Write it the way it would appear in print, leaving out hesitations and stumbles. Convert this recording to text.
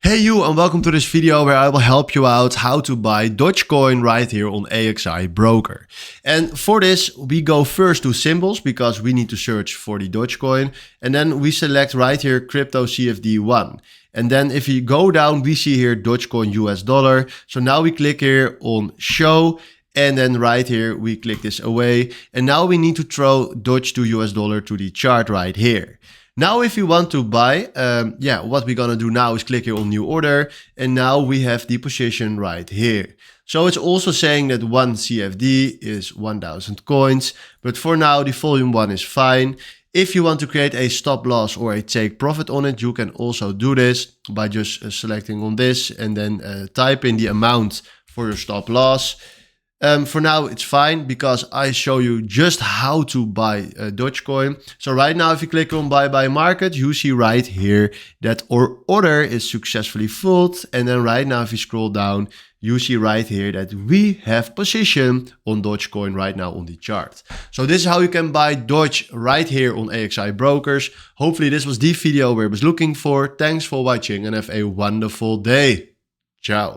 Hey you, and welcome to this video where I will help you out how to buy Dogecoin right here on AXI Broker. And for this we go first to symbols because we need to search for the Dogecoin, and then we select right here crypto CFD1. And then if you go down, we see here Dogecoin US dollar. So now we click here on show, and then right here we click this away, and now we need to throw Doge to US dollar to the chart right here. Now, if you want to buy, what we're gonna do now is click here on new order, and now we have the position right here. So it's also saying that one CFD is 1000 coins, but for now the volume one is fine. If you want to create a stop loss or a take profit on it, you can also do this by just selecting on this and then type in the amount for your stop loss. For now, it's fine because I show you just how to buy Dogecoin. So right now, if you click on buy market, you see right here that our order is successfully filled. And then right now, if you scroll down, you see right here that we have position on Dogecoin right now on the chart. So this is how you can buy Doge right here on AXI Brokers. Hopefully this was the video we was looking for. Thanks for watching and have a wonderful day. Ciao.